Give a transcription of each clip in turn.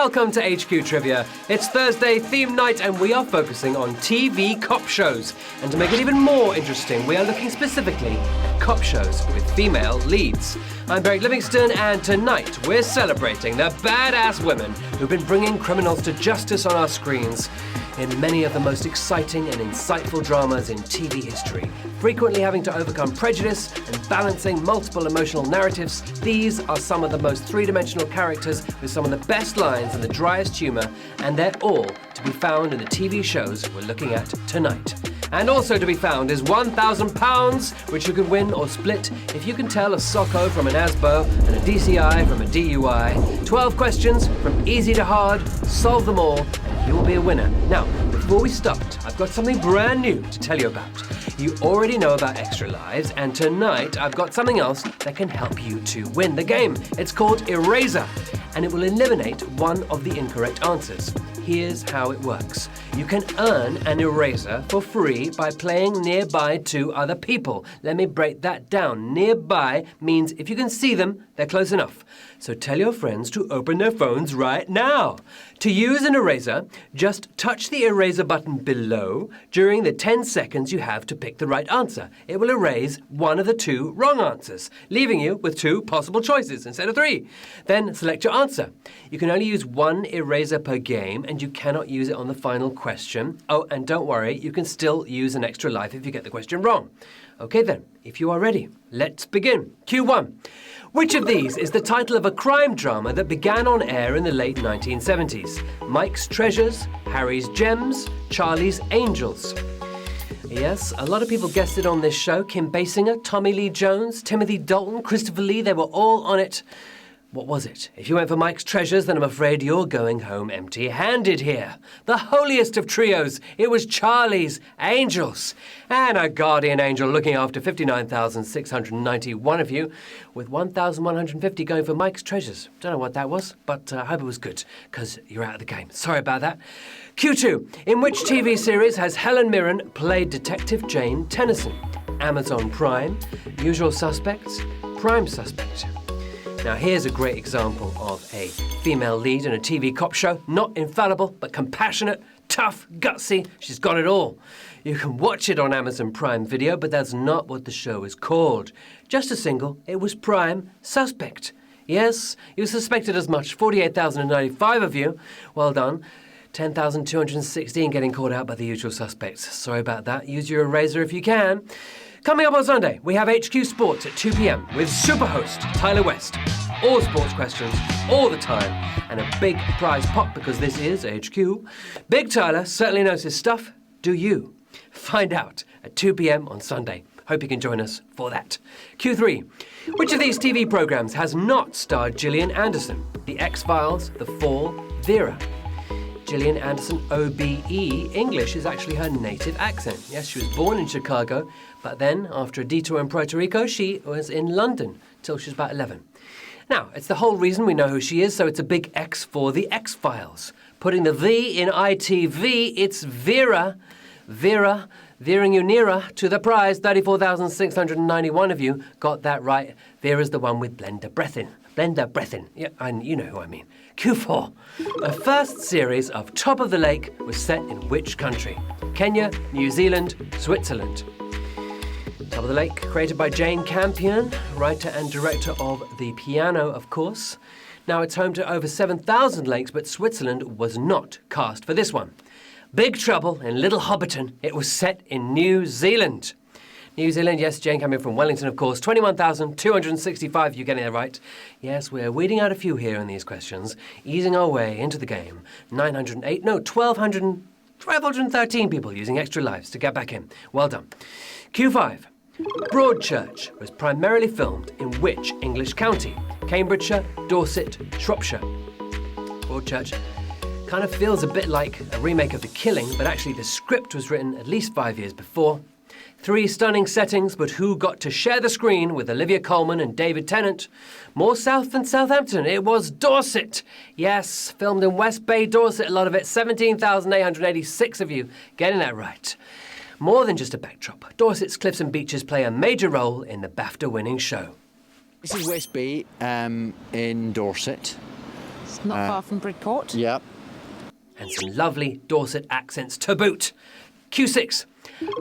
welcome to HQ Trivia. It's Thursday, theme night, and we are focusing on TV cop shows. And to make it even more interesting, we are looking specifically at cop shows with female leads. I'm Beric Livingstone, and tonight we're celebrating the badass women who've been bringing criminals to justice on our screens in many of the most exciting and insightful dramas in TV history. Frequently having to overcome prejudice and balancing multiple emotional narratives, these are some of the most three-dimensional characters with some of the best lines and the driest humour, and they're all to be found in the TV shows we're looking at tonight. And also to be found is £1,000, which you can win or split if you can tell a Socko from an ASBO and a DCI from a DUI. 12 questions, from easy to hard, solve them all, and you'll be a winner. Now, before we start, I've got something brand new to tell you about. You already know about Extra Lives, and tonight I've got something else that can help you to win the game. It's called Eraser, and it will eliminate one of the incorrect answers. Here's how it works. You can earn an eraser for free by playing nearby to other people. Let me break that down. Nearby means if you can see them, they're close enough. So tell your friends to open their phones right now. To use an eraser, just touch the eraser button below during the 10 seconds you have to pick the right answer. It will erase one of the two wrong answers, leaving you with two possible choices instead of three. Then select your answer. You can only use one eraser per game, and you cannot use it on the final question. Oh, and don't worry, you can still use an extra life if you get the question wrong. Okay then, if you are ready, let's begin. Q1. Which of these is the title of a crime drama that began on air in the late 1970s? Mike's Treasures, Harry's Gems, Charlie's Angels. Yes, a lot of people guessed it on this show. Kim Basinger, Tommy Lee Jones, Timothy Dalton, Christopher Lee, they were all on it. What was it? If you went for Mike's Treasures, then I'm afraid you're going home empty-handed here. The holiest of trios, it was Charlie's Angels. And a guardian angel looking after 59,691 of you, with 1,150 going for Mike's Treasures. Don't know what that was, but I hope it was good, because you're out of the game. Sorry about that. Q2. In which TV series has Helen Mirren played Detective Jane Tennyson? Amazon Prime, Usual Suspects, Prime Suspect. Now here's a great example of a female lead in a TV cop show. Not infallible, but compassionate, tough, gutsy. She's got it all. You can watch it on Amazon Prime Video, but that's not what the show is called. Just a single, it was Prime Suspect. Yes, you suspected as much. 48,095 of you. Well done. 10,216 getting caught out by the usual suspects. Sorry about that. Use your eraser if you can. Coming up on Sunday, we have HQ Sports at 2 p.m. with superhost Tyler West. All sports questions, all the time, and a big prize pot because this is HQ. Big Tyler certainly knows his stuff. Do you? Find out at 2 p.m. on Sunday. Hope you can join us for that. Q3. Which of these TV programs has not starred Gillian Anderson? The X-Files, The Fall, Vera. Gillian Anderson, OBE, English is actually her native accent. Yes, she was born in Chicago, but then, after a detour in Puerto Rico, she was in London till she was about 11. Now, it's the whole reason we know who she is, so it's a big X for the X-Files. Putting the V in ITV, it's Vera. Vera, veering you nearer to the prize. 34,691 of you got that right. Vera's the one with Blender Breathin. Blender Breathin. Yeah, you know who I mean. Q4. The first series of Top of the Lake was set in which country? Kenya, New Zealand, Switzerland. Top of the Lake, created by Jane Campion, writer and director of The Piano, of course. Now it's home to over 7,000 lakes, but Switzerland was not cast for this one. Big Trouble in Little Hobbiton, it was set in New Zealand. New Zealand, yes, Jane Campion from Wellington, of course. 21,265, you're getting it right. Yes, we're weeding out a few here in these questions, easing our way into the game. 1,213 people using extra lives to get back in. Well done. Q5. Broadchurch was primarily filmed in which English county? Cambridgeshire, Dorset, Shropshire. Broadchurch kind of feels a bit like a remake of The Killing, but actually the script was written at least 5 years before. 3 stunning settings, but who got to share the screen with Olivia Colman and David Tennant? More south than Southampton, it was Dorset. Yes, filmed in West Bay, Dorset, a lot of it. 17,886 of you getting that right. More than just a backdrop, Dorset's cliffs and beaches play a major role in the BAFTA-winning show. This is West Bay in Dorset. Not far from Bridport. Yep. And some lovely Dorset accents to boot. Q6.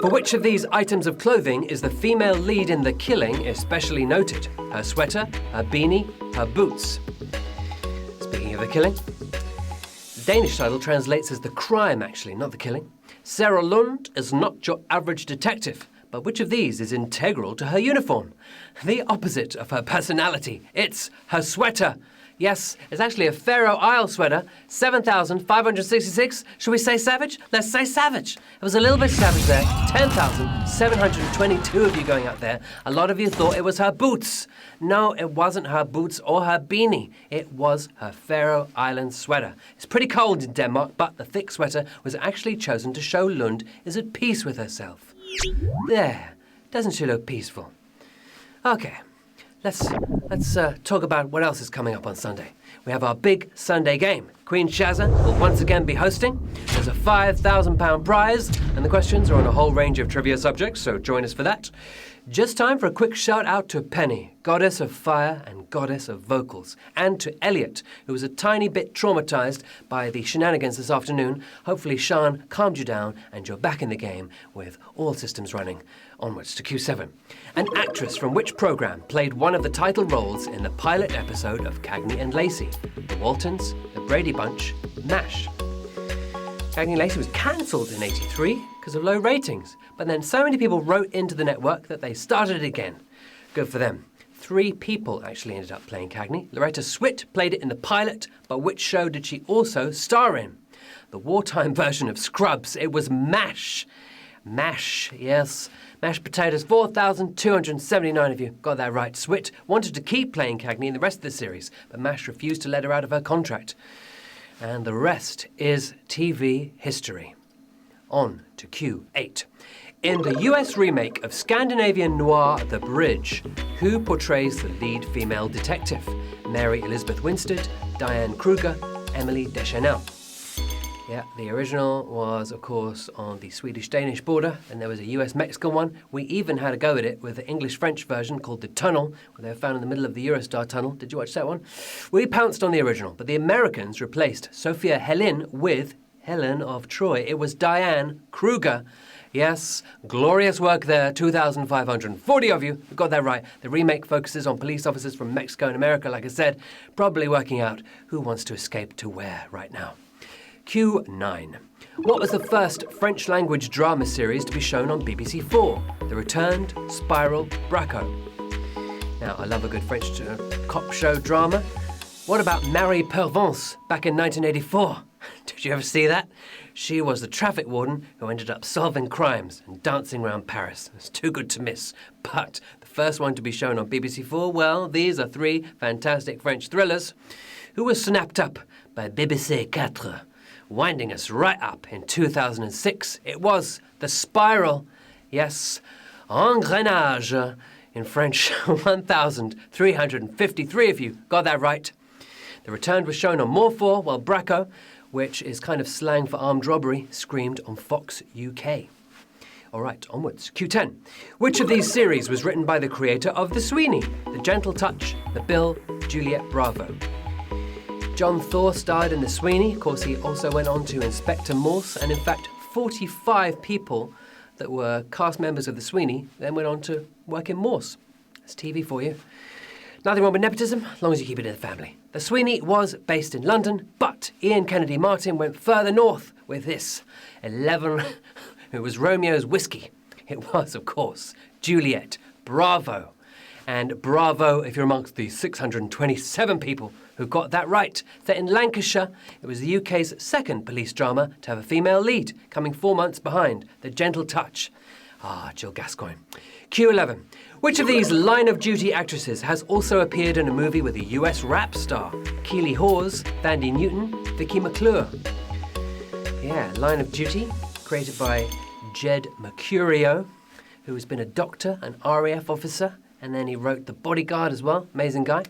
For which of these items of clothing is the female lead in The Killing especially noted? Her sweater, her beanie, her boots? Speaking of The Killing, the Danish title translates as The Crime, actually, not The Killing. Sarah Lund is not your average detective, but which of these is integral to her uniform? The opposite of her personality. It's her sweater. Yes, it's actually a Faroe Isle sweater, 7,566. Should we say savage? Let's say savage. It was a little bit savage there. 10,722 of you going out there. A lot of you thought it was her boots. No, it wasn't her boots or her beanie. It was her Faroe Island sweater. It's pretty cold in Denmark, but the thick sweater was actually chosen to show Lund is at peace with herself. There. Doesn't she look peaceful? Okay. Let's talk about what else is coming up on Sunday. We have our big Sunday game. Queen Shazza will once again be hosting. There's a £5,000 prize, and the questions are on a whole range of trivia subjects, so join us for that. Just time for a quick shout out to Penny, goddess of fire and goddess of vocals, and to Elliot, who was a tiny bit traumatised by the shenanigans this afternoon. Hopefully Sean calmed you down and you're back in the game with all systems running. Onwards to Q7. An actress from which programme played one of the title roles in the pilot episode of Cagney and Lacey? The Waltons, The Brady Bunch, MASH. Cagney and Lacey was cancelled in '83 because of low ratings, but then so many people wrote into the network that they started it again. Good for them. 3 people actually ended up playing Cagney. Loretta Swit played it in the pilot, but which show did she also star in? The wartime version of Scrubs. It was MASH. MASH, yes. Mashed potatoes, 4,279 of you got that right. Swit wanted to keep playing Cagney in the rest of the series, but MASH refused to let her out of her contract. And the rest is TV history. On to Q8. In the US remake of Scandinavian noir The Bridge, who portrays the lead female detective? Mary Elizabeth Winstead, Diane Kruger, Emily Deschanel. Yeah, the original was, of course, on the Swedish-Danish border, and there was a US-Mexican one. We even had a go at it with the English-French version called The Tunnel, where they were found in the middle of the Eurostar tunnel. Did you watch that one? We pounced on the original, but the Americans replaced Sophia Helin with Helen of Troy. It was Diane Kruger. Yes, glorious work there. 2,540 of you got that right. The remake focuses on police officers from Mexico and America, like I said, probably working out who wants to escape to where right now. Q9. What was the first French-language drama series to be shown on BBC4? The Returned, Spiral, Braco. Now, I love a good French cop show drama. What about Marie Pervance back in 1984? Did you ever see that? She was the traffic warden who ended up solving crimes and dancing around Paris. It's too good to miss. But the first one to be shown on BBC4, well, these are 3 fantastic French thrillers who were snapped up by BBC 4. Winding us right up in 2006, it was The Spiral. Yes, Engrenage. In French, 1,353 of you got that right. The Returned was shown on More 4, while Braco, which is kind of slang for armed robbery, screamed on Fox UK. All right, onwards. Q10. Which of these series was written by the creator of The Sweeney? The Gentle Touch, The Bill, Juliet Bravo. John Thor starred in The Sweeney. Of course, he also went on to Inspector Morse, and in fact, 45 people that were cast members of The Sweeney then went on to work in Morse. That's TV for you. Nothing wrong with nepotism, as long as you keep it in the family. The Sweeney was based in London, but Ian Kennedy Martin went further north with this. 11, it was Romeo's whiskey. It was, of course, Juliet Bravo. And bravo if you're amongst the 627 people who got that right. Set in Lancashire, it was the UK's second police drama to have a female lead, coming 4 months behind The Gentle Touch. Jill Gascoigne. Q11. Which of these line-of-duty actresses has also appeared in a movie with a US rap star? Keely Hawes, Thandie Newton, Vicky McClure. Yeah, Line of Duty, created by Jed Mercurio, who has been a doctor, an RAF officer, and then he wrote The Bodyguard as well. Amazing guy.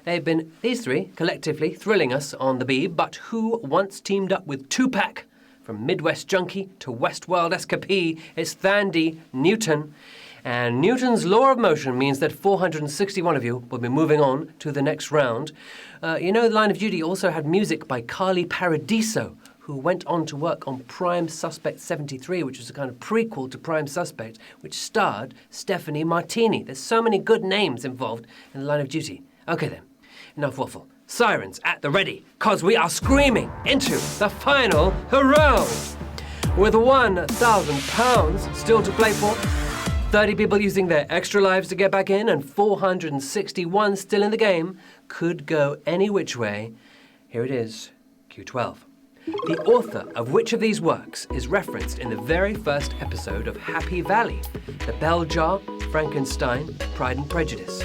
They've been, these 3, collectively thrilling us on the Beeb, but who once teamed up with Tupac? From Midwest Junkie to Westworld Escapee, it's Thandie Newton. And Newton's law of motion means that 461 of you will be moving on to the next round. Line of Duty also had music by Carly Paradiso, who went on to work on Prime Suspect 73, which was a kind of prequel to Prime Suspect, which starred Stephanie Martini. There's so many good names involved in the Line of Duty. Okay then, enough waffle. Sirens at the ready, cause we are screaming into the final round. With £1,000 still to play for, 30 people using their extra lives to get back in, and 461 still in the game, could go any which way. Here it is, Q12. The author of which of these works is referenced in the very first episode of Happy Valley, The Bell Jar, Frankenstein, Pride and Prejudice?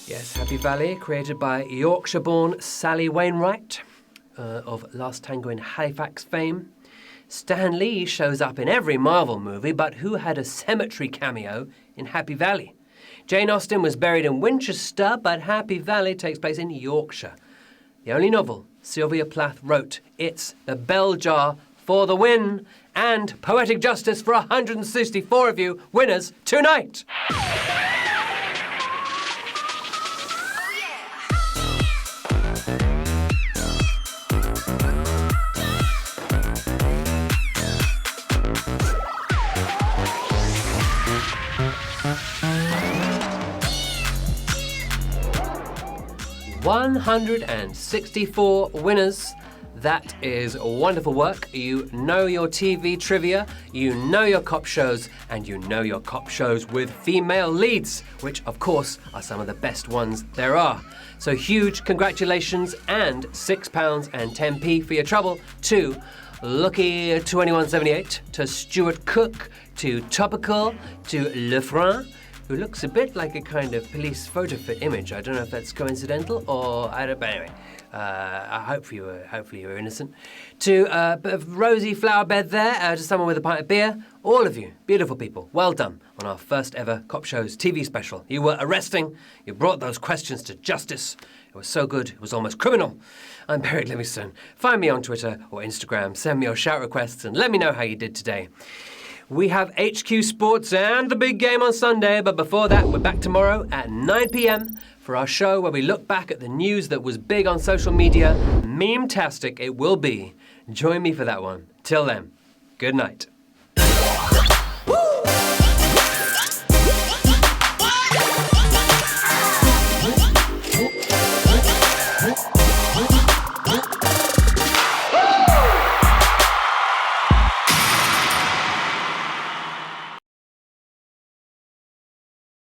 Yes, Happy Valley, created by Yorkshire-born Sally Wainwright, of Last Tango in Halifax fame. Stan Lee shows up in every Marvel movie, but who had a cemetery cameo in Happy Valley? Jane Austen was buried in Winchester, but Happy Valley takes place in Yorkshire. The only novel Sylvia Plath wrote, it's The Bell Jar for the win, and Poetic Justice for 164 of you winners tonight. 164 winners. That is wonderful work. You know your TV trivia, you know your cop shows, and you know your cop shows with female leads, which of course are some of the best ones there are. So huge congratulations and £6 and 10p for your trouble to Lucky2178, to Stuart Cook, to Topical, to Lefranc, who looks a bit like a kind of police photo fit image. I don't know if that's coincidental or I don't. But anyway, hopefully you were innocent. To Rosie Flowerbed there, to someone with a pint of beer. All of you, beautiful people, well done on our first ever Cop Shows TV special. You were arresting. You brought those questions to justice. It was so good, it was almost criminal. I'm Beric Livingstone. Find me on Twitter or Instagram. Send me your shout requests and let me know how you did today. We have HQ Sports and the big game on Sunday, but before that, we're back tomorrow at 9 p.m. for our show where we look back at the news that was big on social media. Meme-tastic it will be. Join me for that one. Till then, good night.